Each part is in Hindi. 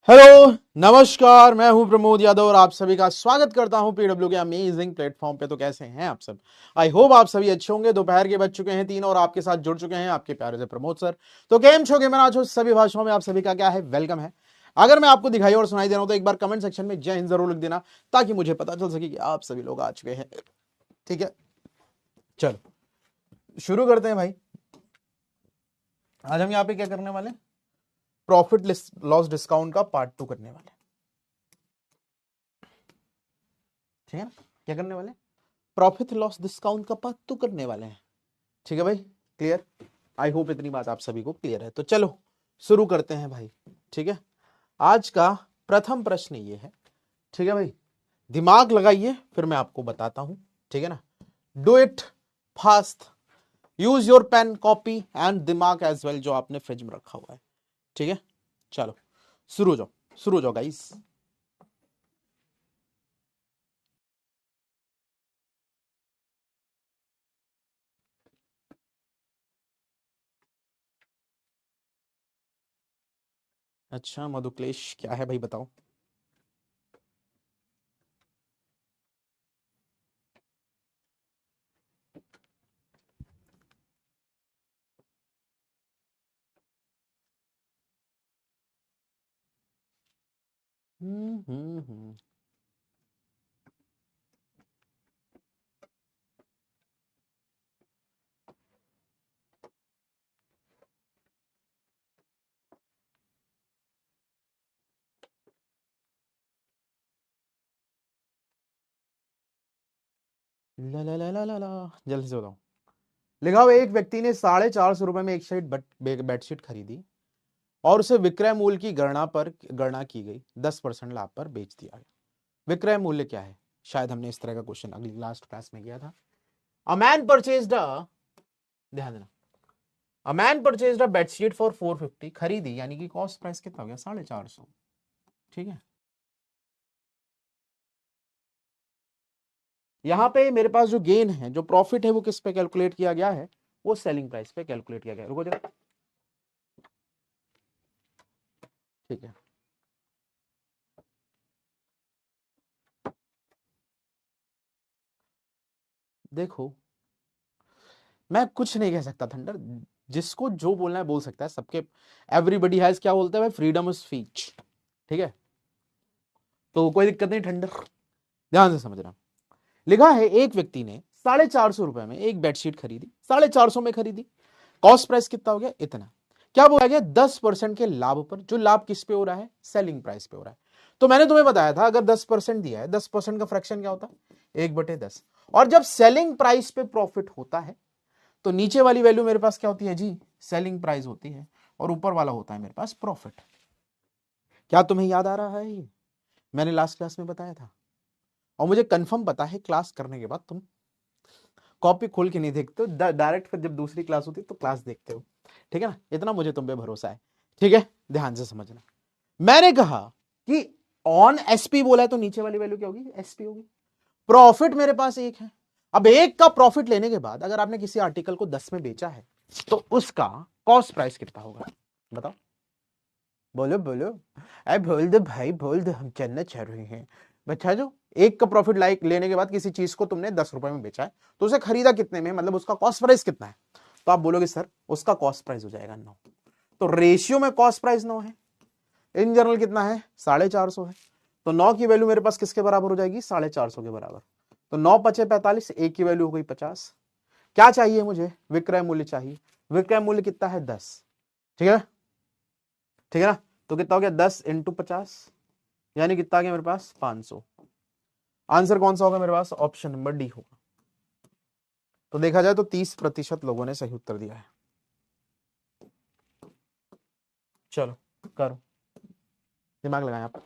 हेलो, नमस्कार। मैं हूं प्रमोद यादव और आप सभी का स्वागत करता हूं पीडब्ल्यू के अमेजिंग प्लेटफॉर्म पे। तो कैसे हैं आप सब? आई होप आप सभी अच्छे होंगे। दोपहर के बज चुके हैं 3 और आपके साथ जुड़ चुके हैं आपके प्यारे से प्रमोद सर। तो गेम शो गेमर आज सभी भाषाओं में आप सभी का क्या है, वेलकम है। अगर मैं आपको दिखाई और सुनाई दे रहा हूं तो एक बार कमेंट सेक्शन में जय हिंद जरूर लिख देना, ताकि मुझे पता चल सके कि आप सभी लोग आ चुके हैं। ठीक है, चलो शुरू करते हैं भाई। आज हम यहाँ पे क्या करने वाले? प्रॉफिट लॉस डिस्काउंट का पार्ट 2 करने वाले। ठीक है ना? क्या करने वाले? प्रॉफिट लॉस डिस्काउंट का पार्ट 2 करने वाले हैं। ठीक है भाई, क्लियर? आई होप इतनी बात आप सभी को क्लियर है। तो चलो शुरू करते हैं भाई। ठीक है, आज का प्रथम प्रश्न ये है। ठीक है भाई, दिमाग लगाइए फिर मैं आपको बताता हूं। ठीक है ना? Do it fast, use your pen copy and दिमाग एज वेल, जो आपने फ्रिज में रखा हुआ है। ठीक है, चलो शुरू हो जाओ, शुरू हो जाओ गाइस। अच्छा मधुक्लेश, क्या है भाई, बताओ। हम्म। ला ला ला ला ला ला। जल्दी से बताओ। लिखा हुआ, एक व्यक्ति ने 450 रुपए में एक शीट बेडशीट खरीदी और उसे विक्रय मूल्य की गणना की गई, 10% लाभ पर बेच दिया गया। विक्रय मूल्य क्या है? शायद हमने इस तरह का क्वेश्चन अगली लास्ट क्लास में किया था। अ मैन परचेज्ड अ, ध्यान देना, a man purchased a bedsheet for 450, खरीदी यानी कि कॉस्ट प्राइस कितना हो गया? 450। ठीक है, यहां पे मेरे पास जो गेन है, जो प्रॉफिट है, वो किस पे कैलकुलेट किया गया है? वो सेलिंग प्राइस पे कैलकुलेट किया गया है। रुको जरा। ठीक है, देखो, मैं कुछ नहीं कह सकता थंडर। जिसको जो बोलना है बोल सकता है, सबके एवरीबडी हैज, क्या बोलते हैं भाई, फ्रीडम ऑफ स्पीच। ठीक है, तो कोई दिक्कत नहीं ठंडर, ध्यान से समझना। लिखा है, एक व्यक्ति ने 450 रुपए में एक बेडशीट खरीदी, 450 में खरीदी, कॉस्ट प्राइस कितना हो गया? इतना। क्या बोला गया? 10% के लाभ पर। जो लाभ किस पे हो रहा है? सेलिंग प्राइस पे हो रहा है। तो मैंने तुम्हें बताया था, अगर 10% दिया है, 10% का फ्रैक्शन क्या होता है? 1/10। और जब सेलिंग प्राइस पे प्रॉफिट होता है तो नीचे वाली वैल्यू मेरे पास क्या होती है जी? सेलिंग प्राइस होती है, और ऊपर वाला होता है मेरे पास प्रॉफिट। क्या तुम्हें याद आ रहा है? ये मैंने लास्ट क्लास में बताया था, और मुझे कंफर्म पता है क्लास करने के बाद तुम कॉपी खोल के नहीं देखते हो, डायरेक्ट फिर जब दूसरी क्लास होती है तो क्लास देखते हो। ठीक है ना? इतना मुझे तुम पे भरोसा है। ठीक है, ध्यान से समझना। मैंने कहा कि ऑन एसपी बोला है तो नीचे वाली वैल्यू क्या होगी? एसपी होगी। प्रॉफिट मेरे पास एक है। अब एक का प्रॉफिट लेने के बाद अगर आपने किसी आर्टिकल को 10 में बेचा है तो उसका कॉस्ट प्राइस कितना होगा? बताओ, बोलो बोलो। अरे बोल दो भाई, बोल दो, हम चलना चाह रहे हैं। बता दो। एक का प्रॉफिट लाइक लेने के बाद किसी चीज को तुमने 10 रुपए में बेचा है, तो उसे खरीदा कितने में, मतलब उसका कॉस्ट प्राइस कितना है? तो आप बोलोगे सर उसका कॉस्ट प्राइस हो जाएगा 9। तो रेशियो में कॉस्ट प्राइस 9 है। इन जनरल कितना है? 450 है। तो 9 की वैल्यू मेरे पास किसके बराबर हो जाएगी? 450 के बराबर। तो 9 पचे 45, एक की वैल्यू हो गई 50। क्या चाहिए मुझे? विक्रय मूल्य चाहिए। विक्रय मूल्य कितना है? 10। ठीक है, ठीक है ना? तो कितना हो गया? 10 × 50, यानी कितना आ गया मेरे पास? 500। आंसर कौन सा होगा मेरे पास? ऑप्शन नंबर डी होगा। तो देखा जाए तो 30% लोगों ने सही उत्तर दिया है। चलो करो, दिमाग लगाएं आप।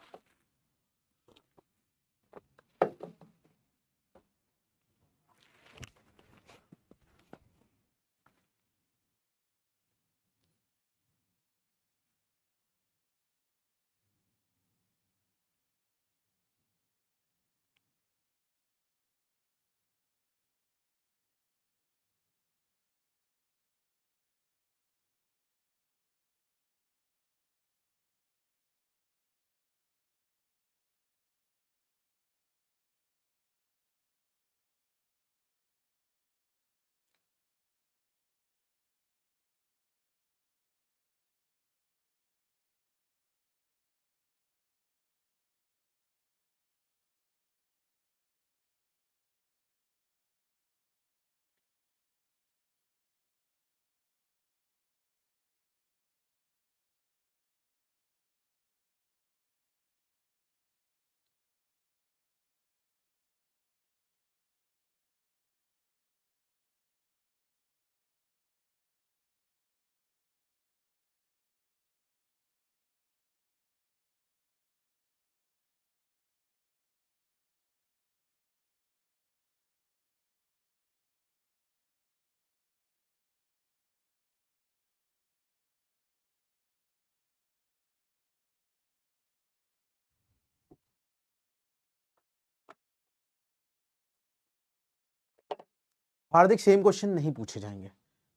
हार्दिक सेम क्वेश्चन नहीं पूछे जाएंगे,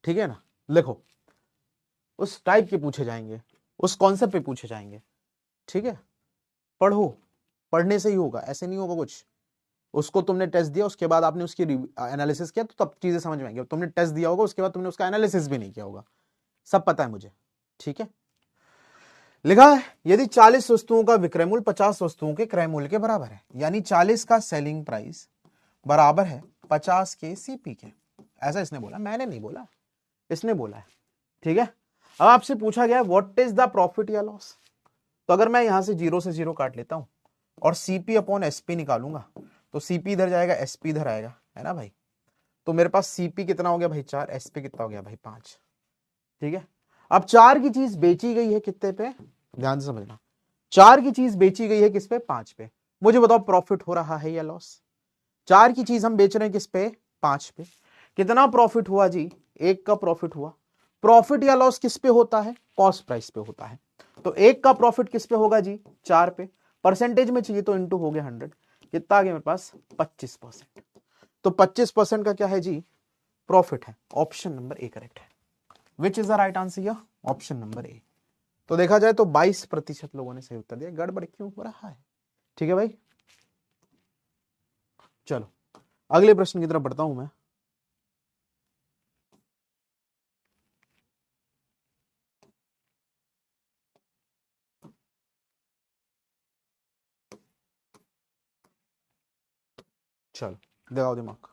ठीक है ना। लिखो, उस टाइप के पूछे जाएंगे, उस कॉन्सेप्ट पे पूछे जाएंगे, ठीक है। पढ़ो, पढ़ने से ही होगा, ऐसे नहीं होगा कुछ। उसको तुमने टेस्ट दिया, उसके बाद आपने उसकी एनालिसिस किया तो तब चीजें समझ में आएंगी। तुमने टेस्ट दिया होगा, उसके बाद तुमने उसका एनालिसिस भी नहीं किया होगा, सब पता है मुझे, ठीक है। लिखा है यदि 40 वस्तुओं का विक्रय मूल्य 50 वस्तुओं के क्रय मूल्य के बराबर है, यानी 40 का सेलिंग प्राइस बराबर है 50 के सीपी के। ऐसा इसने बोला, मैंने नहीं बोला, इसने बोला है, ठीक है। अब आपसे पूछा गया व्हाट इज द प्रॉफिट या लॉस। तो अगर मैं यहां से 0 से 0 काट लेता हूं और सीपी अपॉन एसपी निकालूंगा, तो सीपी इधर जाएगा, एसपी इधर आएगा, है ना भाई। तो मेरे पास सीपी कितना हो गया भाई 4, एसपी कितना हो गया भाई 5, ठीक है। अब 4 की चीज बेची गई है कितने पे, ध्यान से समझना। 4 की चीज बेची गई है किस पे, 5 पे। मुझे बताओ प्रॉफिट हो रहा है या लॉस। 4 की चीज हम बेच रहे हैं किस पे, 5 पे। कितना प्रॉफिट हुआ जी, 1 का प्रॉफिट हुआ। प्रॉफिट या लॉस किस पे होता है, कॉस्ट प्राइस पे होता है। तो 1 का प्रॉफिट किस पे होगा जी, 4 पे। परसेंटेज में चाहिए तो इंटू हो गया 100, कितना आ गया मेरे पास 25%। तो 25% का क्या है जी, प्रॉफिट है। ऑप्शन नंबर ए करेक्ट है। Which is the right answer या ऑप्शन नंबर ए। तो देखा जाए तो 22% लोगों ने सही उत्तर दिया। गड़बड़ क्यों हो रहा है, ठीक है भाई। चलो अगले प्रश्न की तरफ बढ़ता हूं मैं। चलो लगाओ दिमाग।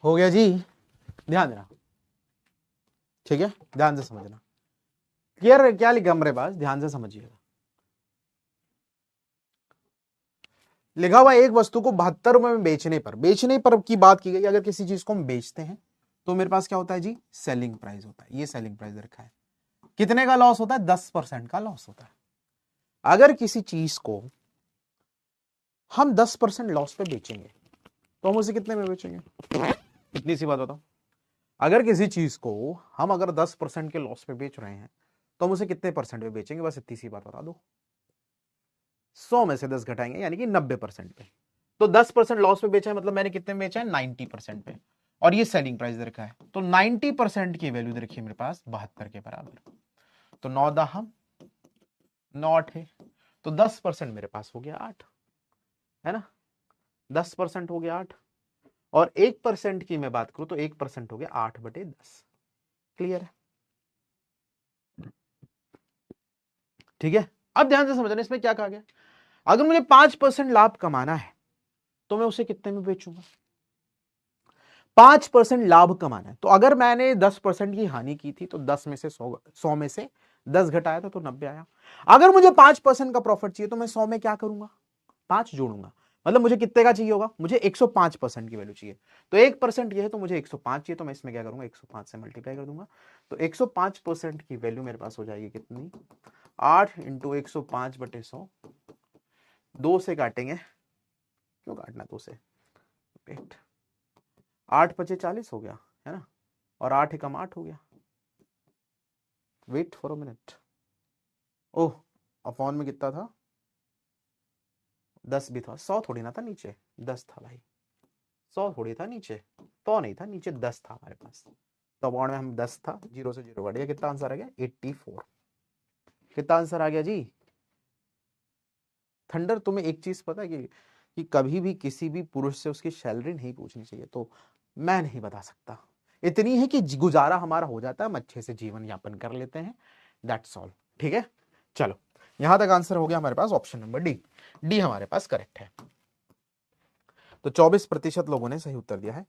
हो गया जी, ध्यान देना, ठीक है, ध्यान से समझना। क्लियर क्या लिखा हमारे पास, ध्यान से समझिएगा। लिखा हुआ एक वस्तु को 72 रुपए में बेचने पर की बात की गई। अगर किसी चीज को हम बेचते हैं तो मेरे पास क्या होता है जी, सेलिंग प्राइस होता है। ये सेलिंग प्राइस रखा है। कितने का लॉस होता है, 10% का लॉस होता है। अगर किसी चीज को हम 10% लॉस पे बेचेंगे तो हम उसे कितने में बेचेंगे, इतनी सी बात बताओ। अगर किसी चीज को हम अगर 10% के लॉस पे बेच रहे हैं तो हम उसे कितने परसेंट पे बेचेंगे, बस इतनी सी बात बता दो। 100 में से 10 घटाएंगे यानी कि 90% पे। तो 10% लॉस पे बेचा है, मतलब मैंने कितने में बेचा है, 90% पे। और ये सेलिंग प्राइस रखा है, तो 90% की वैल्यू रखी है मेरे पास 72 के बराबर। तो 9 दहम 9 है, तो 10% मेरे पास हो गया 8, है ना। 10% हो गया 8, और 1% की मैं बात करूं तो 1% हो गया 8/10। क्लियर है, ठीक है। अब ध्यान से समझना इसमें क्या कहा गया। अगर मुझे 5% लाभ कमाना है तो मैं उसे कितने में बेचूंगा, 5% लाभ कमाना है। तो अगर मैंने 10% की हानि की थी तो 10 में से 100 में से 10 घटाया था तो 90 आया। अगर मुझे 5% का प्रॉफिट चाहिए तो मैं 100 में क्या करूंगा, 5 जोड़ूंगा। मतलब मुझे कितने का चाहिए होगा, मुझे 105% की वैल्यू चाहिए। तो 1% ये है तो मुझे 105 चाहिए, तो मैं इसमें क्या करूंगा 105 से मल्टीप्लाई कर दूंगा। तो 105% की वैल्यू मेरे पास हो जाएगी कितनी, 8 इंटू 105/100। 2 से काटेंगे, क्यों काटना 2 से, वेट, 8 पचे 40 हो गया है ना, और 8 एकम 8 हो गया। Wait for a minute, oh अपॉन में कितना था, 10 भी था, 100 थोड़ी ना था नीचे, 10 था भाई, 100 थोड़ी था नीचे, 100 नहीं था नीचे, 10 था हमारे पास। तो अपॉन में हम 10 था, 0 से 0 बढ़ गया, कितना आंसर आ गया 84। कितना आंसर आ गया जी। थंडर तुम्हें एक चीज पता है कि कभी भी किसी भी पुरुष से उसकी सैलरी नहीं पूछनी चाहिए, तो मैं नहीं बता सकता, इतनी है कि गुजारा हमारा हो जाता है, हम अच्छे से जीवन यापन कर लेते हैं, दैट्स ऑल। ठीक है, चलो यहां तक आंसर हो गया हमारे पास ऑप्शन नंबर डी, डी हमारे पास करेक्ट है। तो 24% लोगों ने सही उत्तर दिया है।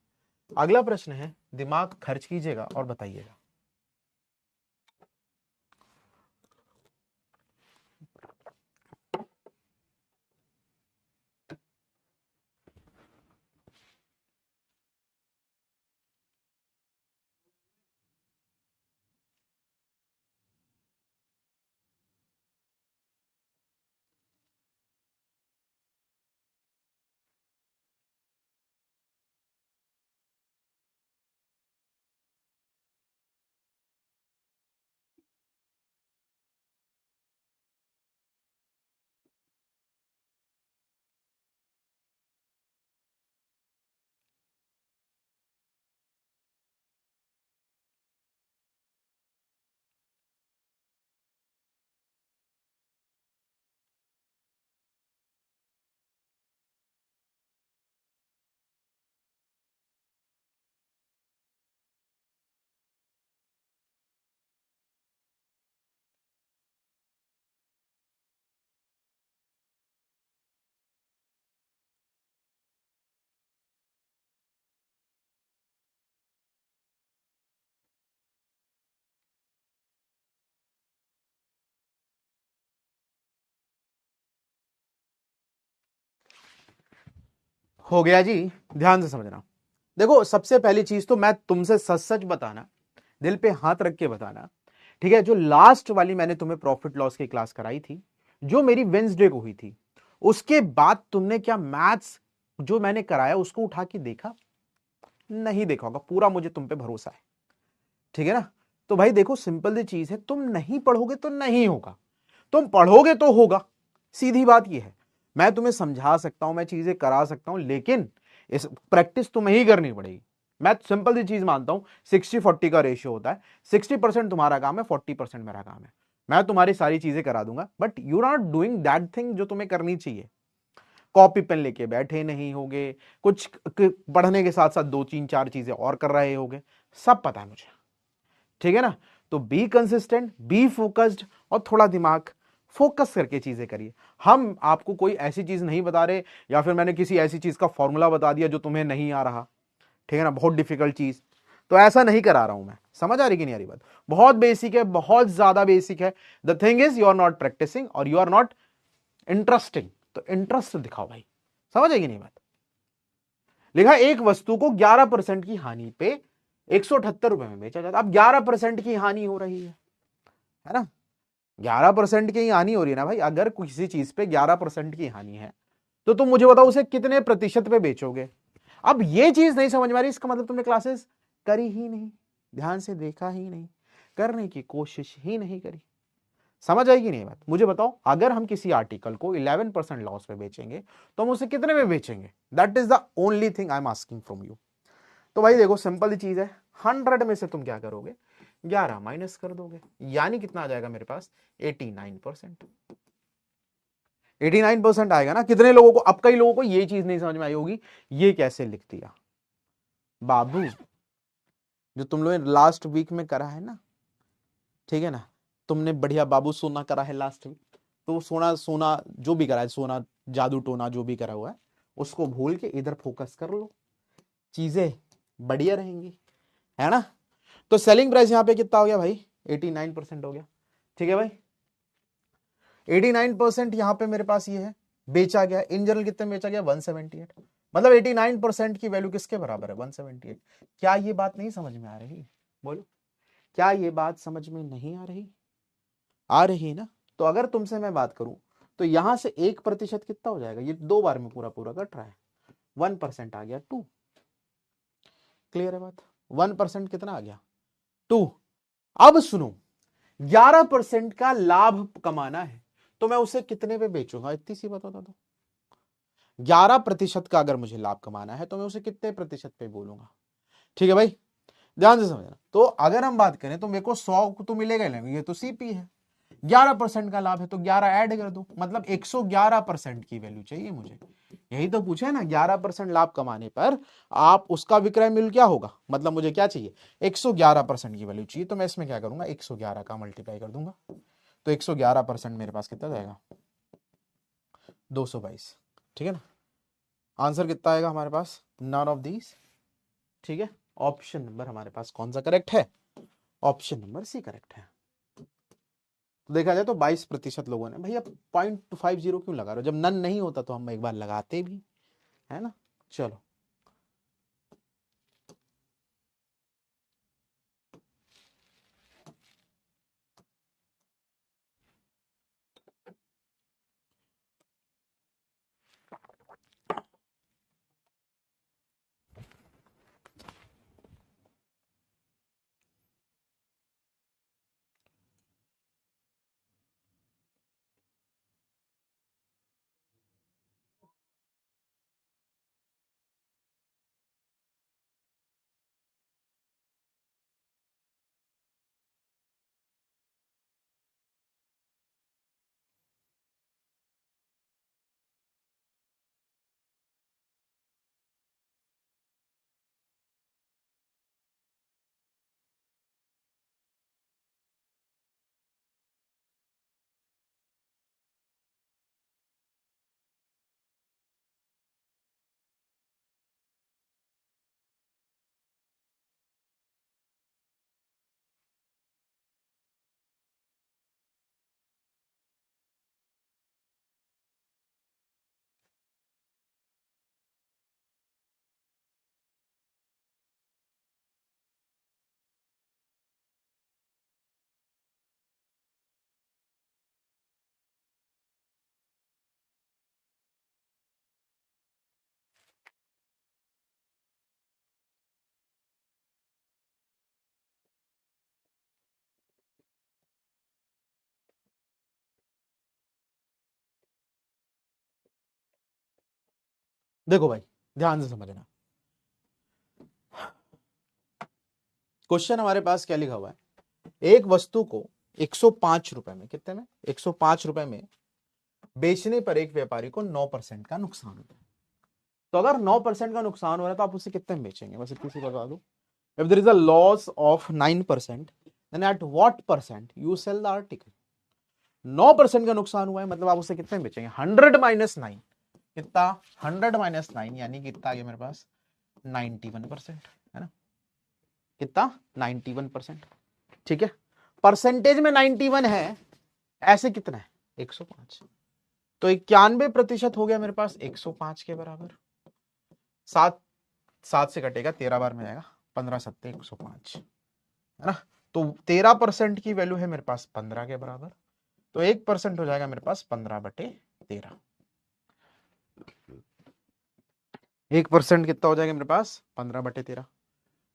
अगला प्रश्न है, दिमाग खर्च कीजिएगा और बताइएगा। हो गया जी, ध्यान से समझना। देखो सबसे पहली चीज तो मैं तुमसे सच सच बताना, दिल पे हाथ रख के बताना, ठीक है। जो लास्ट वाली मैंने तुम्हें प्रॉफिट लॉस की क्लास कराई थी, जो मेरी वेंसडे को हुई थी, उसके बाद तुमने क्या मैथ्स जो मैंने कराया उसको उठा के देखा, नहीं देखा होगा, पूरा मुझे तुम पे भरोसा है, ठीक है ना। तो भाई देखो सिंपल सी चीज है, तुम नहीं पढ़ोगे तो नहीं होगा, तुम पढ़ोगे तो होगा, सीधी बात यह है। मैं तुम्हें समझा सकता हूं, मैं चीजें करा सकता हूं, लेकिन इस प्रैक्टिस तुम्हें ही करनी पड़ेगी। मैं सिंपल सी चीज मानता हूं, 60-40 का रेशियो होता है, 60% तुम्हारा काम है, 40% मेरा काम है। मैं तुम्हारी सारी चीजें करा दूंगा, but you are not doing that thing जो तुम्हें करनी चाहिए। कॉपी पेन लेके बैठे नहीं होगे, कुछ पढ़ने के साथ साथ 2-3-4 चीजें और कर रहे होगे, सब पता है मुझे, ठीक है ना। तो बी कंसिस्टेंट, बी फोकस्ड, और थोड़ा दिमाग फोकस करके चीजें करिए। हम आपको कोई ऐसी चीज नहीं बता रहे, या फिर मैंने किसी ऐसी चीज का फॉर्मूला बता दिया जो तुम्हें नहीं आ रहा, ठीक है ना, बहुत डिफिकल्ट चीज, तो ऐसा नहीं करा रहा हूं मैं। समझ आ रही कि नहीं आ रही बात, बहुत बेसिक है, बहुत ज्यादा बेसिक है। The thing is you are not practising और यू आर नॉट इंटरेस्टिंग, तो इंटरेस्ट दिखाओ भाई। समझ आएगी नहीं बात। लिखा एक वस्तु को 11% की हानि पे 178 रुपए में बेचा जाता, अब 11% की हानि हो रही है ना, 11% की हानि हो रही है ना भाई। अगर किसी चीज पे 11% की हानि है, तो तुम मुझे बताओ उसे कितने प्रतिशत पे बेचोगे। अब ये चीज नहीं समझ में आ रही, इसका मतलब तुमने क्लासेस करी ही नहीं, ध्यान से देखा ही नहीं, करने की कोशिश ही नहीं करी। समझ आएगी नहीं बात। मुझे बताओ अगर हम किसी आर्टिकल को 11% लॉस पे बेचेंगे, तो हम उसे कितने में बेचेंगे, that is the only thing I am asking from you. तो भाई देखो सिंपल ही चीज है, 100 में से तुम क्या करोगे, 11 माइनस कर दोगे, यानी कितना आ जाएगा मेरे पास 89%। 89% आएगा ना। कितने लोगों को, अब कई लोगों को ये चीज नहीं समझ में आई होगी, ये कैसे लिख दिया बाबू, जो तुम लोगों ने लास्ट वीक में करा है ना, ठीक है ना, तुमने बढ़िया बाबू सोना करा है लास्ट वीक, तो सोना सोना जो भी करा है, सोना जादू टोना जो भी करा हुआ है, उसको भूल के इधर फोकस कर लो, चीजें बढ़िया रहेंगी, है ना। तो सेलिंग प्राइस यहां पे कितना हो गया भाई, 89% हो गया, ठीक है भाई। 89% यहां पे मेरे पास ये है, बेचा गया, इन जनरल कितने में बेचा गया 178, मतलब 89% की वैल्यू किसके बराबर है 178। क्या ये बात नहीं समझ में आ रही? बोलो, क्या ये बात समझ में नहीं आ रही? आ रही ना? तो अगर तुमसे मैं बात करूं तो यहां से 1% कितना हो जाएगा, ये 2 बार में पूरा पूरा कट रहा है, 1% आ गया 2। क्लियर है बात? 1% कितना आ गया 2। अब सुनो, 11% का लाभ कमाना है तो मैं उसे कितने पे बेचूंगा, इतनी सी बता दो। 11% का अगर मुझे लाभ कमाना है तो मैं उसे कितने प्रतिशत पे बोलूंगा? ठीक है भाई, ध्यान से समझना। तो अगर हम बात करें तो मेरे को 100 तो मिलेगा ही नहीं, ये तो सीपी है। 11% का लाभ है तो 11 ऐड कर दो, मतलब 111% की वैल्यू चाहिए मुझे। यही तो पूछा है ना, 11% लाभ कमाने पर आप उसका विक्रय मूल्य क्या होगा, मतलब मुझे क्या चाहिए 111% की वैल्यू चाहिए। तो मैं इसमें क्या करूंगा 111 का मल्टीप्लाई कर दूंगा, तो 111% मेरे पास कितना जाएगा 222। ठीक है ना? आंसर कितना आएगा हमारे पास, नन ऑफ दीज। ठीक है, ऑप्शन नंबर हमारे पास कौन सा करेक्ट है, ऑप्शन नंबर सी करेक्ट है। तो देखा जाए तो 22% लोगों ने, भैया 0.50 क्यों लगा रहे हो, जब नन नहीं होता तो हम एक बार लगाते भी है ना। चलो, देखो भाई, ध्यान से समझना। क्वेश्चन हमारे पास क्या लिखा हुआ है, एक वस्तु को 105 रुपए में, कितने में 105 रुपए में बेचने पर एक व्यापारी को 9% का नुकसान होता है। तो अगर 9% का नुकसान हो रहा है तो आप उसे कितने में बेचेंगे, बस इतनी सी बता दो। If there is a loss of 9%, then at what percent you sell the article. 9% का नुकसान हुआ है मतलब आप उसे कितने में बेचेंगे, 100 - 9, कितना 100 - 9 यानी कितना आ गया मेरे पास 91%, है ना? कितना 91%। ठीक है, परसेंटेज में 91 है, ऐसे कितना है 105। तो 91% हो गया मेरे पास 105 के बराबर। 7 7 से कटेगा 13 बार में जाएगा, 15 सत्ते 105, है ना? तो 13% की वैल्यू है मेरे पास 15 के बराबर, तो 1% हो जाएगा मेरे पास 15/13। 1% कितना हो जाएगा मेरे पास 15/13।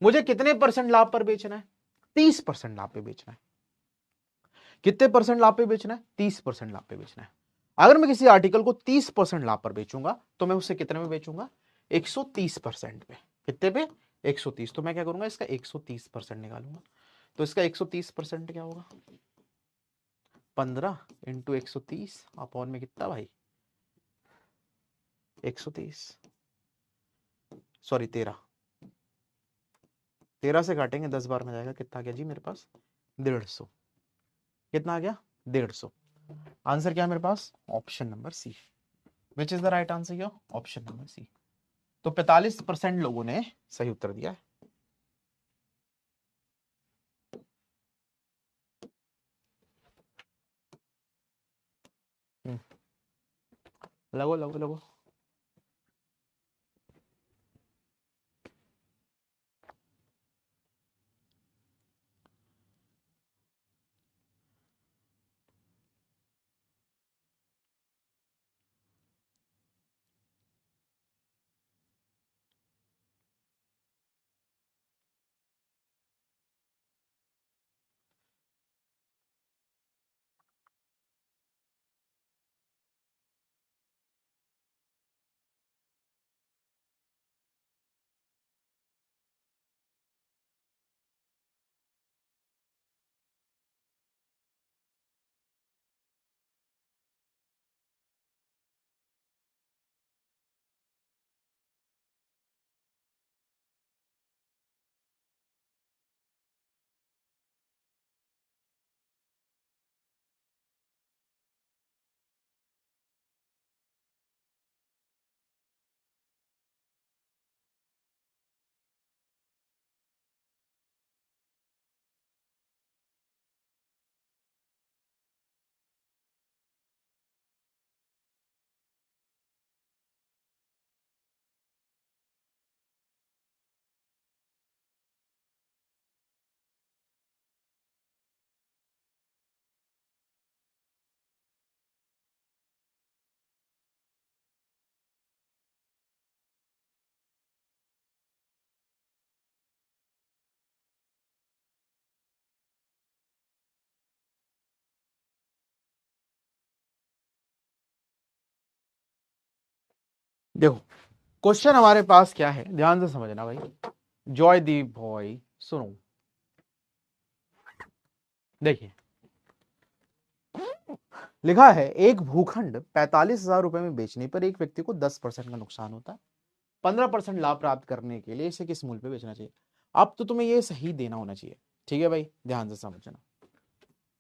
मुझे कितने परसेंट लाभ पर बेचना है, 30% लाभ पे बेचना है। कितने परसेंट लाभ पे बेचना है, 30% लाभ पे बेचना है। अगर मैं किसी आर्टिकल को 30% लाभ पर बेचूंगा तो मैं उसे कितने में बेचूंगा 130% पे। कितने पे 130। तो मैं क्या करूंगा इसका 130% निकालूंगा। तो इसका 130% क्या होगा 15 × 130 अपॉन में कितना भाई 130, सॉरी 13। 13 से काटेंगे 10 बार में जाएगा, कितना आ गया जी मेरे पास 150। कितना आ गया 150। आंसर क्या है मेरे पास option number C, which is the right answer your option number C. तो 45% लोगों ने सही उत्तर दिया है। लगो लगो लगो। देखो क्वेश्चन हमारे पास क्या है, ध्यान से समझना भाई। जॉयदीप भाई सुनो, देखिए लिखा है एक भूखंड 45,000 रुपए में बेचने पर एक व्यक्ति को 10% का नुकसान होता है। 15% लाभ प्राप्त करने के लिए इसे किस मूल्य पे बेचना चाहिए? अब तो तुम्हें ये सही देना होना चाहिए, ठीक है भाई, ध्यान से समझना।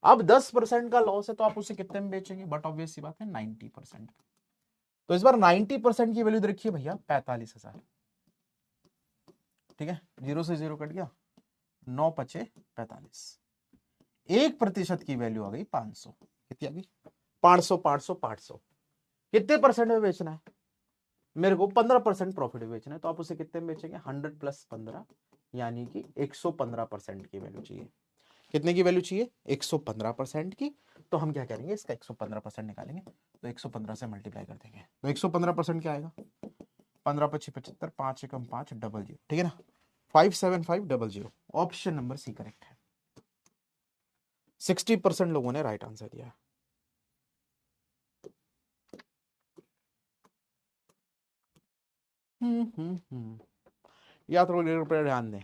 अब 10% का लॉस है तो आप उसे कितने में बेचेंगे? बट ऑब्वियस सी बात है 90%। तो इस बार 90% की वैल्यू रखिए भैया 45,000, ठीक है, 0 से 0 कट गया, 9 पचे 45। 1% की वैल्यू आ गई 500। कितनी आ गई? 500 500 500। कितने परसेंट में बेचना है? मेरे को 15% प्रॉफिट में बेचना है, तो आप उसे कितने में बेचेंगे? 100 प्लस 15 यानी कि 115% की वैल्यू चाहिए। कितने की वैल्यू चाहिए? 115% की। तो हम क्या करेंगे, इसका 115% निकालेंगे, तो 115 से मल्टीप्लाई कर देंगे, तो 115% क्या आएगा? 15 पच्चीस 75, 5 एकम 5 डबल 0, ठीक है ना, 57500। ऑप्शन नंबर सी करेक्ट है। 60% लोगों ने राइट आंसर दिया। या थोड़ी देर पर ध्यान दें।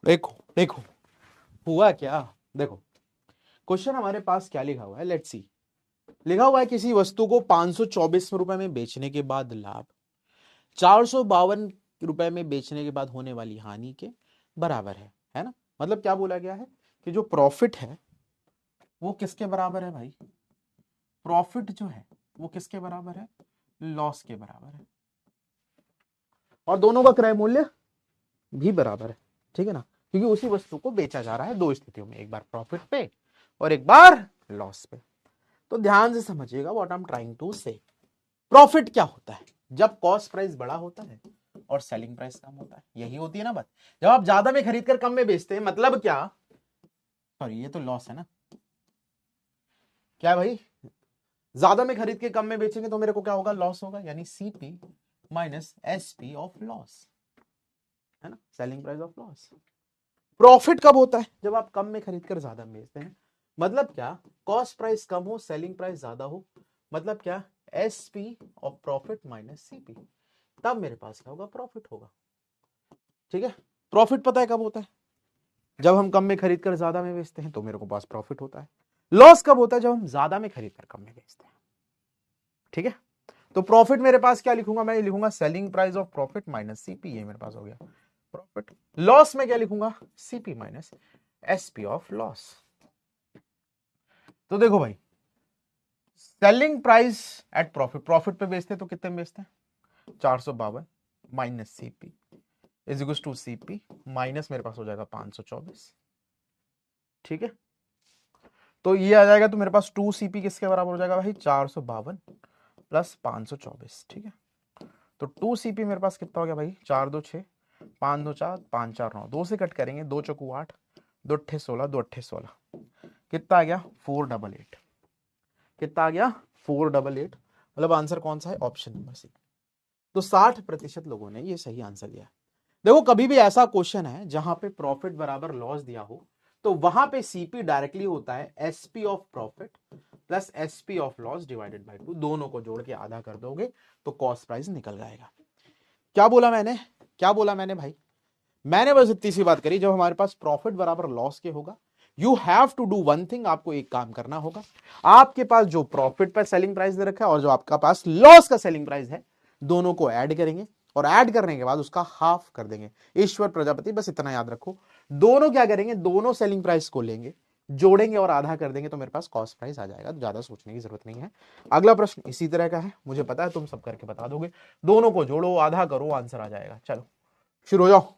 देखो देखो हुआ क्या, देखो क्वेश्चन हमारे पास क्या लिखा हुआ है, लेट्स सी। लिखा हुआ है किसी वस्तु को 524 रुपए में बेचने के बाद लाभ 452 रुपए में बेचने के बाद होने वाली हानि के बराबर है ना। मतलब क्या बोला गया है कि जो प्रॉफिट है वो किसके बराबर है भाई? प्रॉफिट जो है वो किसके बराबर है? लॉस के बराबर है। और दोनों का क्रय मूल्य भी बराबर है, ठीक है ना, क्योंकि उसी वस्तु को बेचा जा रहा है दो स्थितियों में, एक बार प्रॉफिट पे और एक बार लॉस पे। तो ध्यान से समझिएगा what I am trying to say. Profit क्या होता है? जब कॉस्ट प्राइस बड़ा होता है और सेलिंग प्राइस कम होता है, यही होती है ना बात। जब आप ज्यादा में खरीद कर कम में बेचते हैं, मतलब क्या, सॉरी ये तो लॉस है ना, क्या भाई, ज्यादा में खरीद के कम में बेचेंगे तो मेरे को क्या होगा, लॉस होगा, यानी CP minus SP of loss, है ना, selling price of loss. Profit कब होता है, जब आप कम में खरीद कर ज्यादा में बेचते हैं, मतलब क्या, कॉस्ट प्राइस कम हो सेलिंग प्राइस ज्यादा हो, मतलब क्या, SP of profit minus CP, तब मेरे पास क्या होगा, प्रॉफिट होगा। ठीक है, प्रॉफिट पता है कब होता है, जब हम कम में खरीद कर ज्यादा में बेचते हैं तो मेरे को पास प्रॉफिट होता है। लॉस कब होता है, जब हम ज्यादा में खरीद कर कम में बेचते हैं। ठीक है, तो प्रॉफिट मेरे पास क्या लिखूंगा, मैं लिखूंगा selling price of profit minus CP, ये मेरे पास हो गया प्रॉफिट। लॉस में क्या लिखूंगा, CP minus SP of loss. तो देखो भाई, selling price at profit, profit पे बेचते हैं तो कितने में बेचते हैं, 452 minus CP is equal to CP minus मेरे पास हो जाएगा 524। ठीक है, तो ये आ जाएगा, तो मेरे पास 2 सीपी किसके बराबर हो जाएगा भाई, 452 प्लस 524। ठीक है, तो 2 सीपी मेरे पास कितना हो गया भाई, 4 2 6 5 2 4 5 4 9, 2 से कट करेंगे, 2 चौकू 8, 2 अट्ठे 16, 2 अट्ठे 16, कितना आ गया 488। कितना आ गया 488, मतलब आंसर कौन सा है, ऑप्शन नंबर सी। तो 60% लोगों ने ये सही आंसर दिया। देखो कभी भी ऐसा क्वेश्चन है जहां पे प्रॉफिट बराबर लॉस दिया हो, तो वहां पे सीपी डायरेक्टली होता है SP of profit plus SP of loss divided by 2, दोनों को जोड़ के आधा कर दोगे तो कॉस्ट प्राइस निकल जाएगा। क्या बोला मैंने, क्या बोला मैंने भाई, मैंने बस इतनी सी बात करी, जब हमारे पास प्रॉफिट बराबर लॉस के होगा, you have to do one thing, आपको एक काम करना होगा, आपके पास जो प्रॉफिट पर सेलिंग प्राइस दे रखा है और जो आपका पास लॉस का सेलिंग प्राइस है, दोनों को ऐड करेंगे और ऐड करने के बाद उसका हाफ कर देंगे। ईश्वर प्रजापति, बस इतना याद रखो, दोनों क्या करेंगे, दोनों सेलिंग प्राइस को लेंगे, जोड़ेंगे और आधा कर देंगे तो मेरे पास कॉस्ट प्राइस आ जाएगा। तो ज्यादा सोचने की जरूरत नहीं है। अगला प्रश्न इसी तरह का है, मुझे पता है तुम सब करके बता दोगे, दोनों को जोड़ो आधा करो आंसर आ जाएगा। चलो शुरू हो जाओ।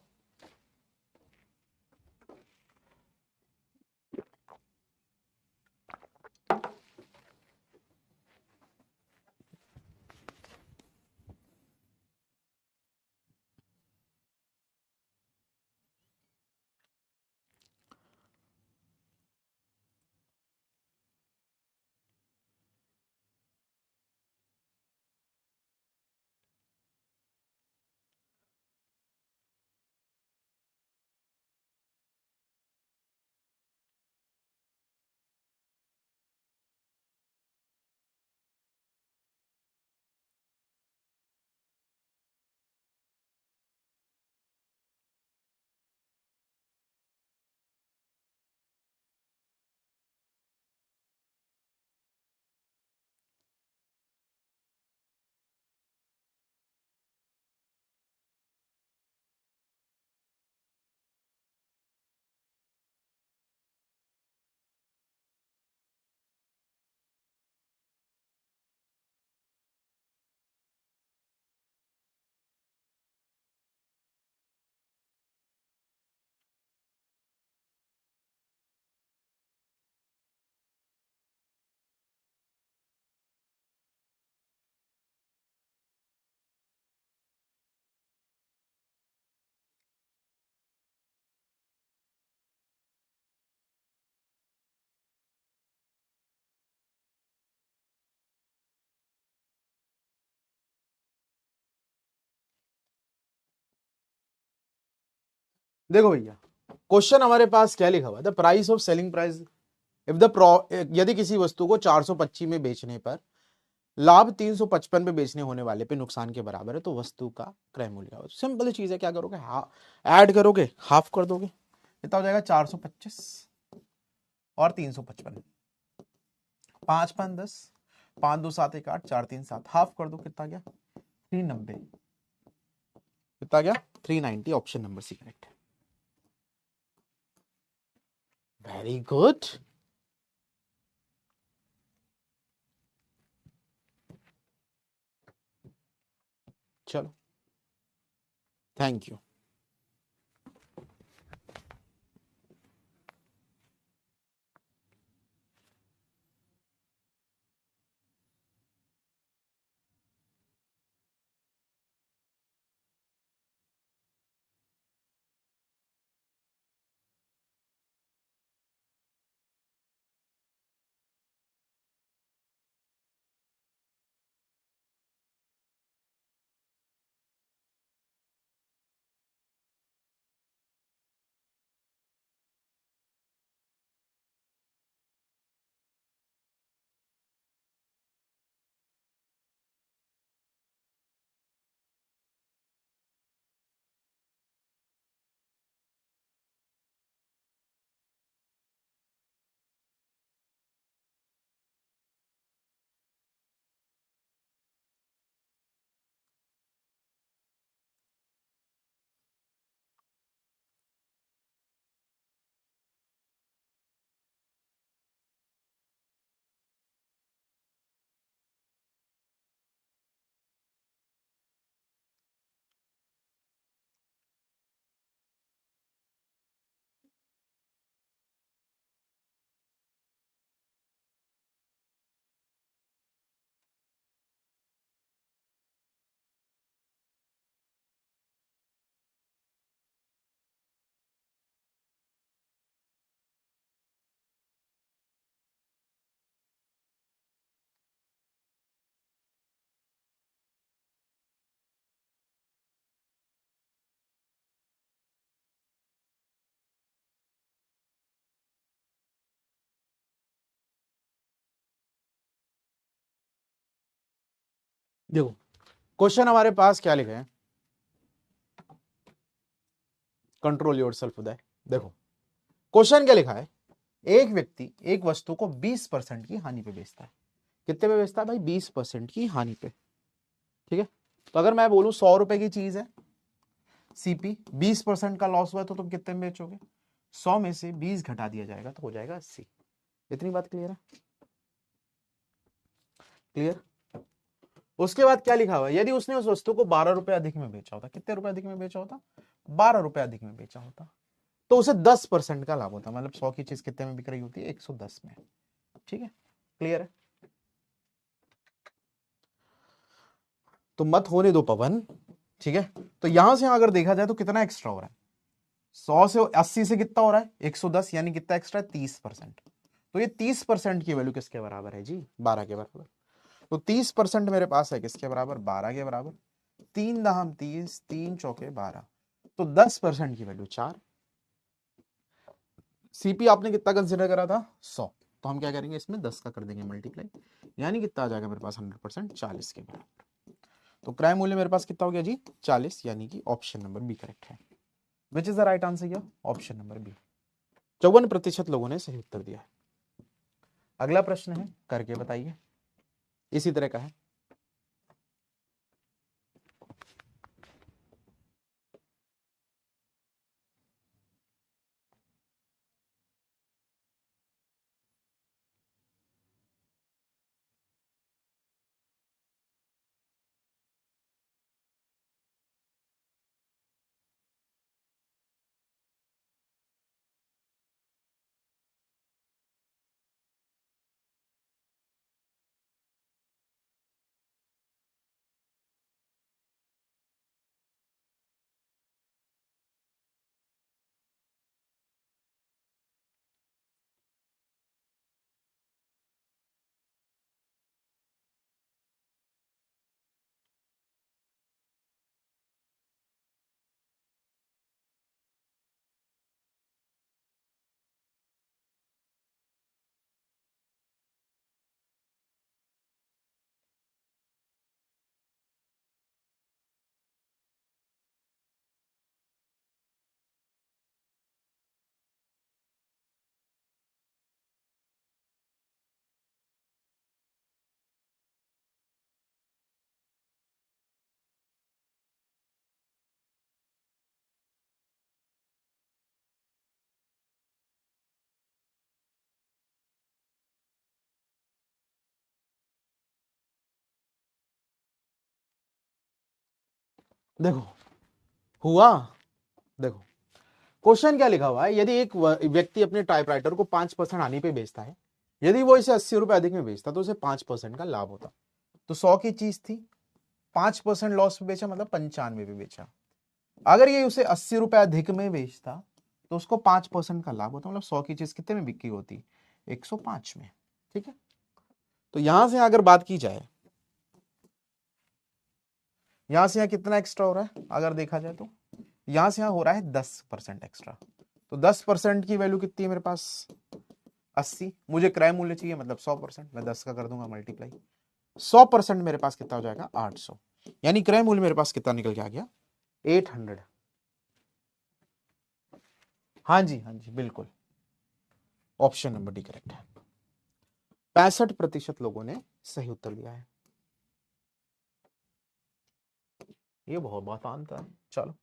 देखो भैया, क्वेश्चन हमारे पास क्या लिखा हुआ है, the price of selling price if the, यदि किसी वस्तु को 425 में बेचने पर लाभ 355 पे बेचने होने वाले पे नुकसान के बराबर है, तो वस्तु का क्रय मूल्य हो। सिंपल चीज है, क्या करोगे, ऐड करोगे, हाफ कर दोगे, कितना हो जाएगा 425 और 355, 5 5 10, 5 2 7 1 8, 4 3 7, हाफ कर दो, कितना गया 390, कितना गया 390, ऑप्शन नंबर सी करेक्ट है। Very good. चलो थैंक यू। देखो क्वेश्चन हमारे पास क्या लिखा है, कंट्रोल योरसेल्फ उदय। देखो क्वेश्चन क्या लिखा है, एक व्यक्ति एक वस्तु को 20% की हानि पे बेचता है। कितने पे बेचता है भाई? 20% की हानि पे। ठीक है, तो अगर मैं बोलूं 100 रुपए की चीज है, सीपी 20% का लॉस हुआ है, तो तुम कितने में बेचोगे? 100 में से 20 घटा दिया जाएगा तो हो जाएगा 80। इतनी बात क्लियर है? क्लियर। उसके बाद क्या लिखा हुआ है, यदि उसने उस वस्तु को 12 रुपए अधिक में बेचा होता, कितने रुपए अधिक में बेचा होता? 12 रुपए अधिक में बेचा होता, तो उसे 10% का लाभ होता। मतलब 100 की चीज कितने में बिक रही होती है? 110 में। ठीक है, क्लियर है? तो मत होने दो पवन। ठीक है, तो यहां से अगर देखा जाए तो कितना एक्स्ट्रा हो रहा है? 100 से 80 से कितना हो रहा है? 110, यानी कितना एक्स्ट्रा है? 30%। तो ये 30% की वैल्यू किसके बराबर है जी? 12 के बराबर। तो 30% मेरे पास है किसके बराबर? 12 के बराबर। 3 दाहम 30, 3 चौके 12, तो 10% की वैल्यू 4। सीपी आपने कितना कंसिडर करा था? 100। तो हम क्या करेंगे, इसमें 10 का कर देंगे मल्टीप्लाई, यानी कितना आ जाएगा मेरे पास? 100%, 40 के बराबर। तो क्रय मूल्य मेरे पास कितना हो गया जी? 40, यानी कि ऑप्शन नंबर बी करेक्ट है। Which is the right answer? क्या? Option number B. 54% लोगों ने सही उत्तर दिया है। अगला प्रश्न है, करके बताइए, इसी तरह का है। देखो हुआ। देखो क्वेश्चन क्या लिखा हुआ है, यदि एक व्यक्ति अपने टाइपराइटर को 5% हानि पे बेचता है, यदि वो इसे 80 रुपए अधिक में बेचता तो उसे 5% का लाभ होता। तो 100 की चीज थी, 5% लॉस पे बेचा, मतलब 95 पे बेचा। अगर ये उसे 80 रुपए अधिक में बेचता तो उसको 5% का लाभ होता, मतलब 100 की चीज कितने में बिक्री होती? 105 में। ठीक है, तो यहां से अगर बात की जाए, यहां से यहां कितना एक्स्ट्रा हो रहा है अगर देखा जाए तो? यहां से यहां हो रहा है 10% एक्स्ट्रा। तो 10% की वैल्यू कितनी है मेरे पास? 80। मुझे क्रय मूल्य चाहिए, मतलब 100%, मैं 10 का कर दूंगा मल्टीप्लाई। 100% मेरे पास कितना हो जाएगा? 800। यानी क्रय मूल्य मेरे पास कितना निकल के आ गया? 800। हाँ जी, हाँ जी, बिल्कुल, ऑप्शन नंबर डी करेक्ट है। 65% लोगों ने सही उत्तर दिया है। ये बहुत आसान था। चलो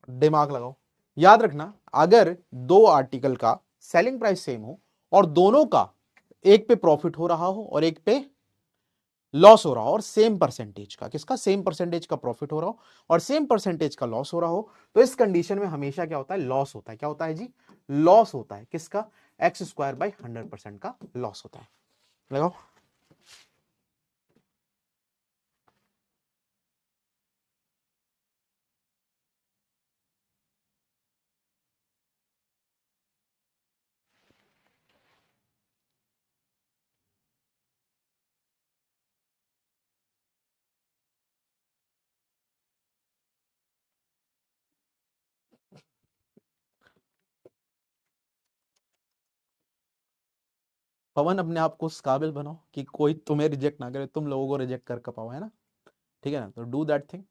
दिमाग लगाओ। याद रखना, अगर दो आर्टिकल का सेलिंग प्राइस सेम हो और दोनों का एक पे प्रॉफिट हो रहा हो और एक पे लॉस हो रहा हो, और सेम परसेंटेज का, किसका? सेम परसेंटेज का प्रॉफिट हो रहा हो और सेम परसेंटेज का लॉस हो रहा हो, तो इस कंडीशन में हमेशा क्या होता है? लॉस होता है। क्या होता है जी? लॉस होता है। किसका? x²/100% का लॉस होता है। लगाओ। पवन, अपने आप को उस काबिल बनाओ कि कोई तुम्हें रिजेक्ट ना करे, तुम लोगों को रिजेक्ट कर पाओ, है ना? ठीक है ना, तो डू दैट थिंग।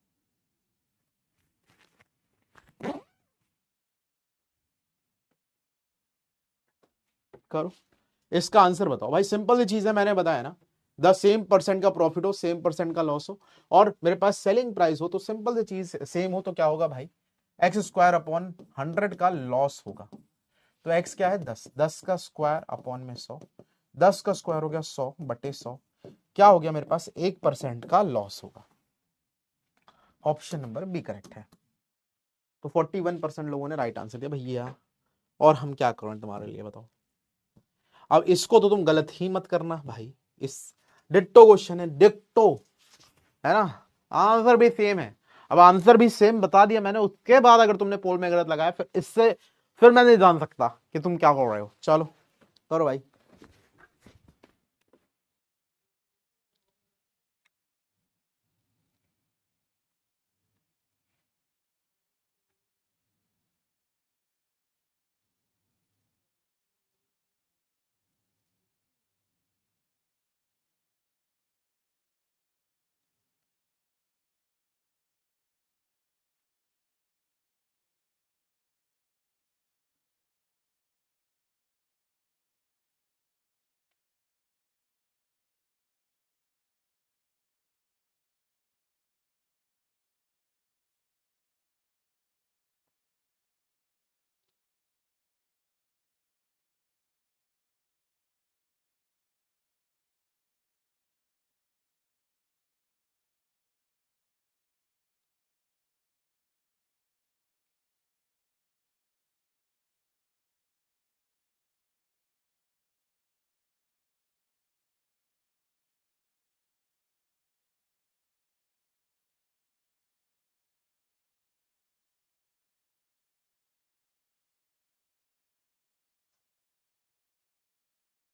करो, इसका आंसर बताओ भाई, सिंपल सी चीज है, मैंने बताया ना, द सेम परसेंट का प्रॉफिट हो, सेम परसेंट का लॉस हो, और मेरे पास सेलिंग प्राइस हो, तो सिंपल सी चीज सेम हो तो क्या होगा भाई, एक्स स्क्वायर अपॉन 100 का लॉस होगा। तो एक्स क्या है 10, 10 का स्क्वायर अपॉन में 100, 10 का स्क्वायर हो गया 100 बटे 100, क्या हो गया मेरे पास 1% का लॉस होगा। ऑप्शन नंबर बी करेक्ट है। तो 41% लोगों ने राइट आंसर दिया भैया, और हम क्या करें तुम्हारे लिए बताओ। अब इसको तो तुम गलत ही मत करना भाई, इस डिट्टो क्वेश्चन है, डिट्टो है ना, आंसर भी सेम है। अब आंसर भी सेम बता दिया मैंने, उसके बाद अगर तुमने पोल में गलत लगाया फिर इससे, फिर मैं नहीं जान सकता कि तुम क्या कर रहे हो। चलो करो भाई।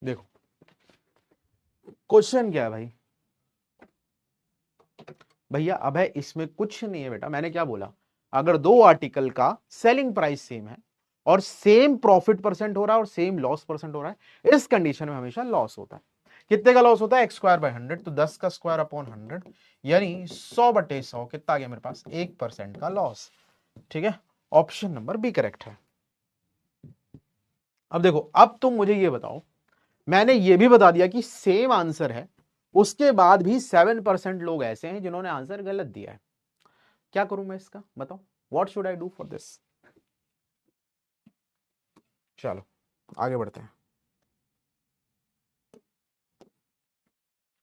देखो क्वेश्चन क्या है भाई, भैया अब है इसमें कुछ नहीं है बेटा, मैंने क्या बोला, अगर दो आर्टिकल का सेलिंग प्राइस सेम है और सेम प्रॉफिट परसेंट हो रहा है और सेम लॉस परसेंट हो रहा है, इस कंडीशन में हमेशा लॉस होता है। कितने का लॉस होता है, एक्स स्क्वायर बाय 100, तो 10 का स्क्वायर अपॉन 100 यानी 100 बटे 100 कितना आ गया मेरे पास, 1% का लॉस। ठीक है, ऑप्शन नंबर बी करेक्ट है। अब देखो, अब तुम मुझे ये बताओ, मैंने ये भी बता दिया कि सेम आंसर है, उसके बाद भी 7% लोग ऐसे हैं जिन्होंने आंसर गलत दिया है। क्या करूं मैं इसका बताओ, what should I do for this. चलो आगे बढ़ते हैं,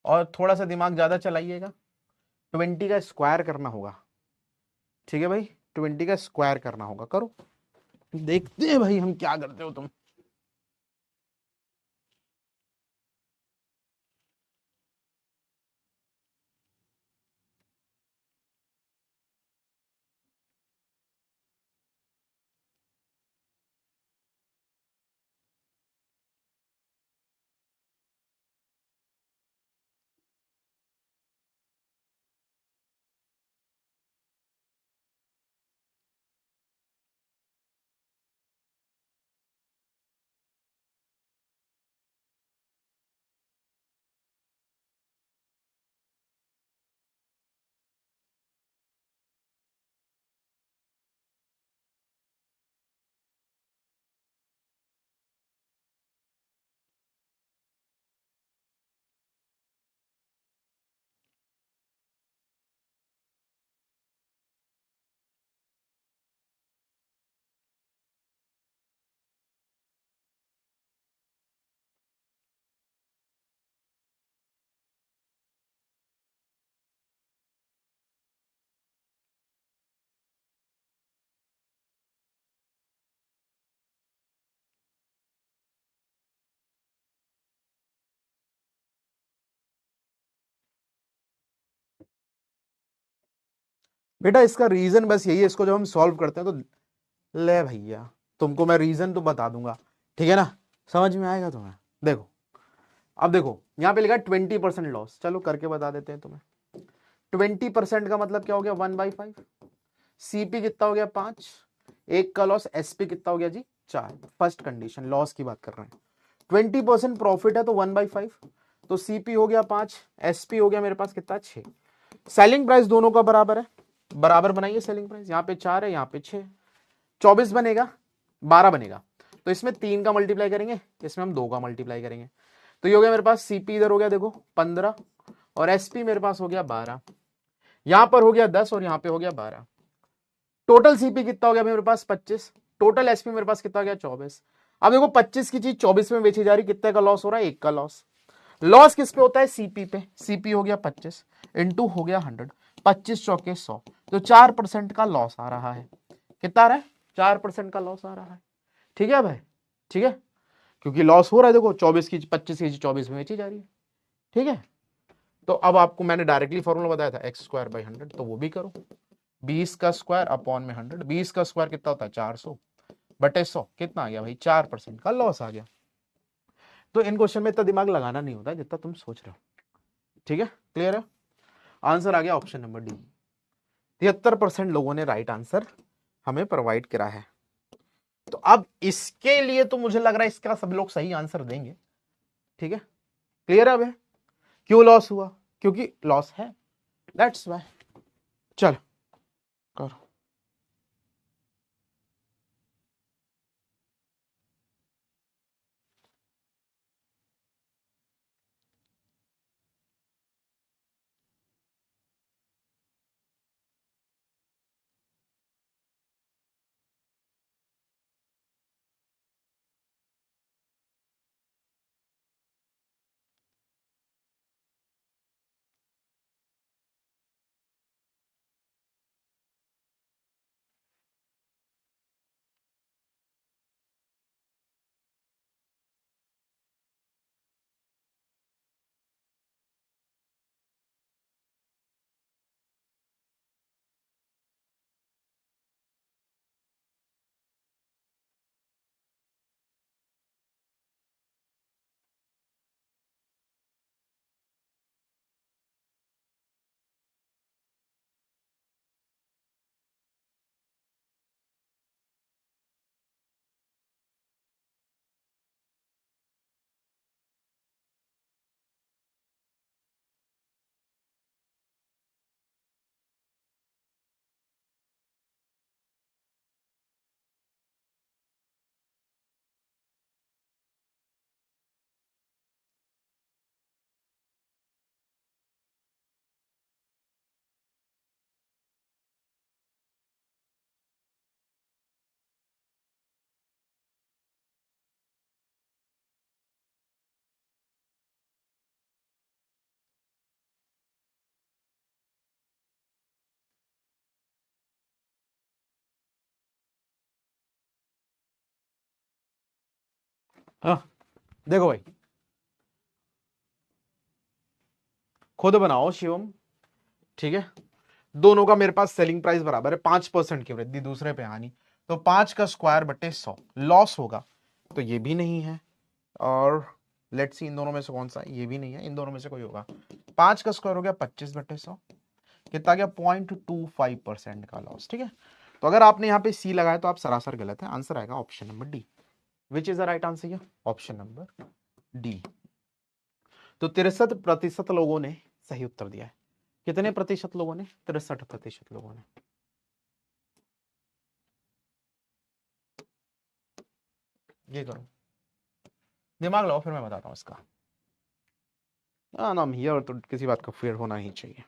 और थोड़ा सा दिमाग ज्यादा चलाइएगा। 20 का स्क्वायर करना होगा, ठीक है भाई, 20 का स्क्वायर करना होगा, करो, देखते हैं भाई हम क्या करते हो तुम। बेटा इसका रीजन बस यही है, इसको जब हम सॉल्व करते हैं तो ले भैया, तुमको मैं रीजन तो बता दूंगा, ठीक है ना, समझ में आएगा तुम्हें। देखो, अब देखो यहां पे लिखा 20% लॉस, चलो करके बता देते हैं तुम्हें। 20% का मतलब क्या हो गया, 1/5, सीपी कितना हो गया 5, एक का लॉस, एसपी कितना हो गया जी 4। फर्स्ट कंडीशन लॉस की बात कर रहे हैं, 20% प्रॉफिट है तो 1/5, तो सीपी हो गया 5, एसपी हो गया मेरे पास कितना 6, सेलिंग प्राइस दोनों का बराबर है, बराबर बनाइए सेलिंग प्राइस, यहाँ पे 4 है, यहाँ पे 6, 24 बनेगा, 12 बनेगा। तो इसमें 3 का मल्टीप्लाई करेंगे, इसमें हम 2 का मल्टीप्लाई करेंगे। तो ये हो गया मेरे पास सीपी, इधर हो गया देखो 15, और एसपी मेरे पास हो गया 12, यहां पर हो गया 10 और यहां पे हो गया 12। टोटल सीपी कितना हो गया मेरे पास 25, टोटल एसपी मेरे पास कितना हो गया 24। अब देखो 25 की चीज 24 में बेची जा रही, कितने का लॉस हो रहा है, 1 का लॉस। लॉस किस पे होता है, सीपी पे। सीपी हो गया 25 इंटू हो गया 100, 25 चौके 100, तो 4% का लॉस आ रहा है। कितना आ रहा है, 4% का लॉस आ रहा है। ठीक है भाई, ठीक है, क्योंकि लॉस हो रहा है, देखो 24 की 25 की 24 में बेची जा रही है। ठीक है, तो अब आपको मैंने डायरेक्टली फॉर्मूला बताया था x²/100, तो वो भी करो। 20 का स्क्वायर अपॉन में 100, 20 का स्क्वायर कितना होता है 400 बटे 100, कितना आ गया भाई, 4% का लॉस आ गया। तो इन क्वेश्चन में इतना दिमाग लगाना नहीं होता जितना तुम सोच रहे हो। ठीक है, क्लियर है। आंसर आ गया ऑप्शन नंबर डी। 73% लोगों ने राइट आंसर हमें प्रोवाइड करा है। तो अब इसके लिए तो मुझे लग रहा है इसका सब लोग सही आंसर देंगे। ठीक है, क्लियर है। क्यों लॉस हुआ, क्योंकि लॉस है, दैट्स वाई। चल करो। हाँ देखो भाई, खुद बनाओ शिवम। ठीक है, दोनों का मेरे पास सेलिंग प्राइस बराबर है, 5% की वृद्धि, दूसरे पे हानि। तो 5 का स्क्वायर बटे 100 लॉस होगा, तो ये भी नहीं है। और लेट्स सी इन दोनों में से कौन सा है, ये भी नहीं है, इन दोनों में से कोई होगा। 5 का स्क्वायर हो गया 25 बटे 100, कितना आ गया 0.25% का लॉस। ठीक है, तो अगर आपने यहाँ पे सी लगाया तो आप सरासर गलत है, आंसर आएगा option number D. Which is the right answer, option number D. तो 63% लोगों ने सही उत्तर दिया है। कितने प्रतिशत लोगों ने, 63% लोगों ने। ये करो, दिमाग लगाओ, फिर मैं बताता हूं इसका। नाम हियर तो किसी बात का फेयर होना ही चाहिए।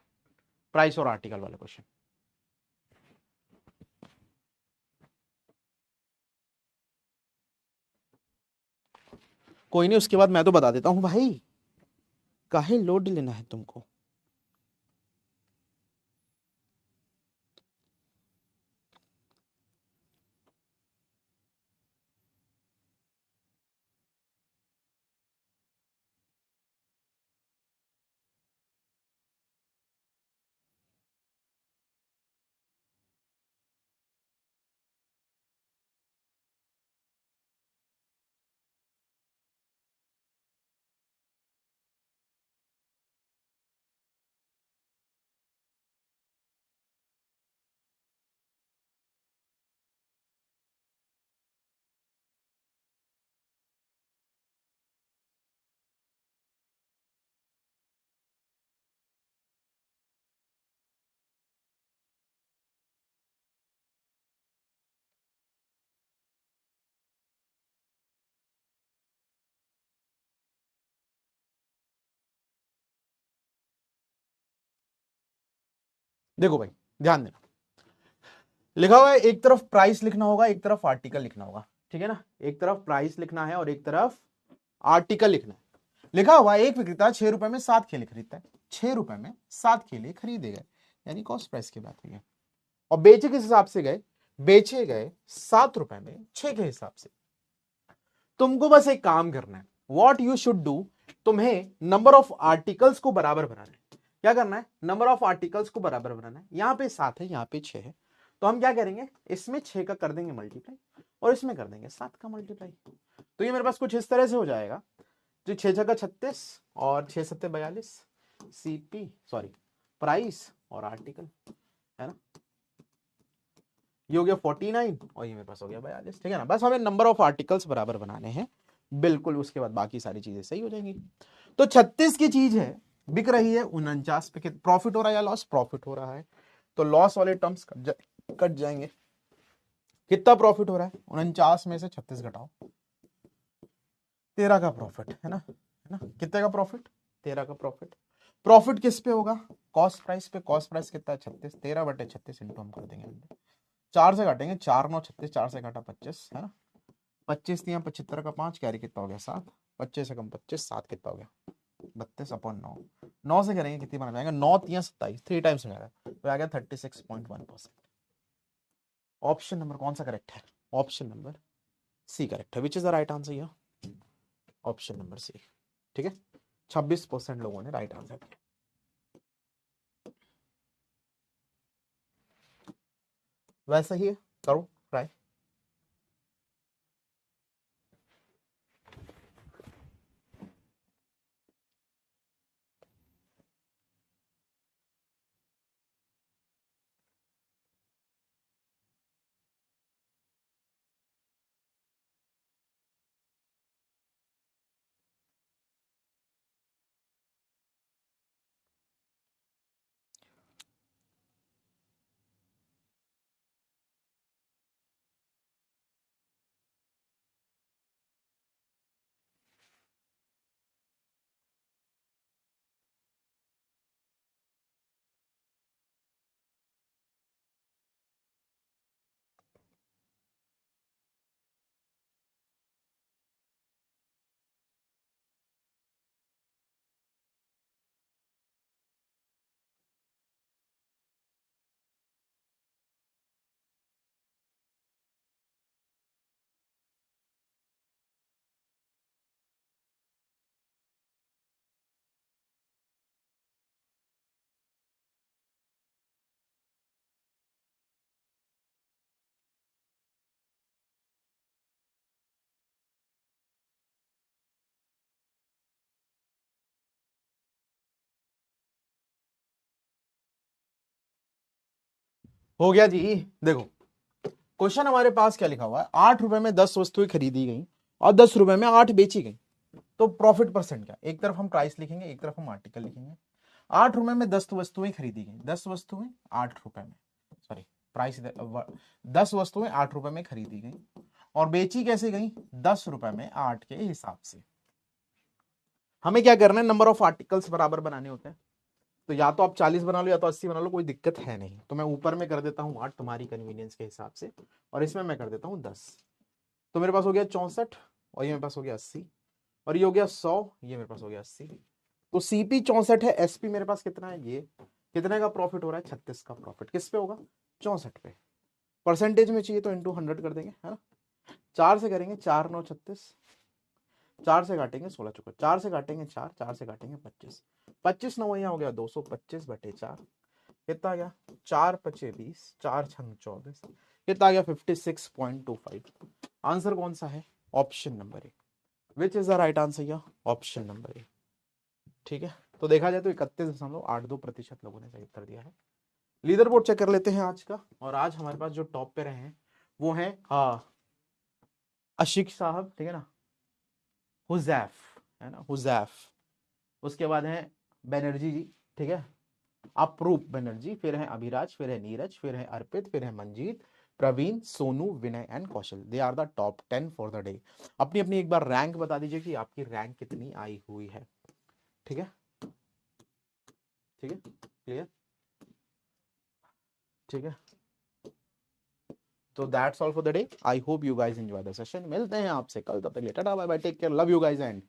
प्राइस और आर्टिकल वाले क्वेश्चन। कोई नहीं, उसके बाद मैं तो बता देता हूं भाई, काहे लोड लेना है तुमको। देखो भाई ध्यान देना, लिखा हुआ है एक तरफ प्राइस लिखना होगा, एक तरफ आर्टिकल लिखना होगा, ठीक है ना, एक तरफ प्राइस लिखना है और एक तरफ आर्टिकल लिखना है। लिखा हुआ है एक विक्रेता 6 रुपए में 7 केले खरीदता है, 6 रुपए में 7 केले खरीदे गए, यानी कॉस्ट प्राइस की बात हुई है, और बेचे किस हिसाब से गए, बेचे गए 7 रुपए में 6 के हिसाब से। तुमको बस एक काम करना है, वॉट यू शुड डू, तुम्हें नंबर ऑफ आर्टिकल्स को बराबर बनाना है। क्या करना है, नंबर ऑफ आर्टिकल्स को बराबर बनाना है। यहां पे 7 है, यहां पे 6 है, तो हम क्या करेंगे, इसमें 6 का कर देंगे मल्टीप्लाई और इसमें कर देंगे 7 का मल्टीप्लाई। तो ये मेरे पास कुछ इस तरह से हो जाएगा, जो 6 छक्का 36 और 6 सत्ते 42, सीपी सॉरी प्राइस और आर्टिकल, है ना, ये हो गया 49 और ये मेरे पास हो गया 42, ठीक है ना। बस हमें नंबर ऑफ आर्टिकल्स बराबर बनाने हैं, बिल्कुल, उसके बाद बाकी सारी चीजें सही हो जाएंगी। तो 36 की चीज है, बिक रही है 49 पे, प्रॉफिट हो रहा है या लॉस, प्रॉफिट हो रहा है, तो लॉस वाले टर्म्स कट जाएंगे। कितना प्रॉफिट हो रहा है, 49 में से 36 घटाओ, 13 का प्रॉफिट, है ना, कितने का प्रॉफिट, 13 का प्रॉफिट। प्रॉफिट किस पे होगा, कॉस्ट प्राइस पे, कॉस्ट प्राइस कितना है 36, 13/36 इंटू हम कर देंगे 4 से काटेंगे, 4 9 36, 4 से काटा 25, है ना, 25 दिया 75 का 5, कैरी कितना हो गया 7, 25 से कम 25, 7 कितना हो गया 32/9, 9 से करेंगे कितनी बना जाएगा, 9 3 27, 3 टाइम्स में आएगा, तो आ गया 36.1%। ऑप्शन नंबर कौन सा करेक्ट है, ऑप्शन नंबर सी करेक्ट है, which is the right answer here, option number C, ठीक है। 26% लोगों ने राइट आंसर दिया। वैसा ही है, करो ट्राई। हो गया जी। देखो क्वेश्चन हमारे पास क्या लिखा हुआ है, 8 रुपए में 10 वस्तुएं खरीदी गई और 10 रुपए में 8 बेची गई, तो प्रॉफिट परसेंट क्या, एक तरफ हम प्राइस लिखेंगे, एक तरफ हम आर्टिकल लिखेंगे। 8 रुपए में 10 वस्तुएं खरीदी गई, 10 वस्तुएं 8 रुपए में, सॉरी प्राइस 10 वस्तुएं 8 रुपए में खरीदी गई और बेची कैसे गई, 10 रुपए में 8 के हिसाब से। हमें क्या करना है, नंबर ऑफ आर्टिकल्स बराबर बनाने होते हैं, तो या तो आप 40 बना लो या तो 80 बना लो, कोई दिक्कत है नहीं। तो मैं ऊपर में कर देता हूँ 8 तुम्हारी कन्वीनियंस के हिसाब से, और इसमें मैं कर देता हूँ 10, तो मेरे पास हो गया 64 और ये मेरे पास हो गया 80 और ये हो गया 100, ये मेरे पास हो गया 80। तो सीपी 64 है, एसपी मेरे पास कितना है, ये कितने का प्रॉफिट हो रहा है, 36 का प्रॉफिट किस पे होगा, 64 पे। परसेंटेज में चाहिए तो इंटू 100 कर देंगे, है ना, 4 से करेंगे, 4 9 36, 4 से काटेंगे 16 चौका, 4 से काटेंगे 4, 4 से काटेंगे 25, 25 9 यहाँ हो गया 225/4, कितना आ गया 4 पचे 20, 4 छंग 24, कितना आ गया 56.25। आंसर कौन सा है, option number A, which is the right answer या ऑप्शन नंबर ए, ठीक है। तो देखा जाए तो 31.82% लोगों ने सही उत्तर दिया है। लीडर बोर्ड चेक कर लेते हैं आज का, और आज हमारे पास जो टॉप पे रहे हैं वो हैं आशिक साहब, ठीक है ना, हुजैफ, है ना, हुजैफ, उसके बाद है बनर्जी जी, ठीक है, अप्रूप बनर्जी, फिर है अभिराज, फिर है नीरज, फिर है अर्पित, फिर है Manjeet, Pravin, Sonu, Vinay and Kaushal. They are the top 10 for the day. अपनी अपनी एक बार रैंक बता दीजिए कि आपकी रैंक कितनी आई हुई है, ठीक है, ठीक है, क्लियर। ठीक है, तो that's all for the day. I hope you guys enjoy the session. मिलते हैं आपसे कल, तब तक tata bye bye, take care, love you guys and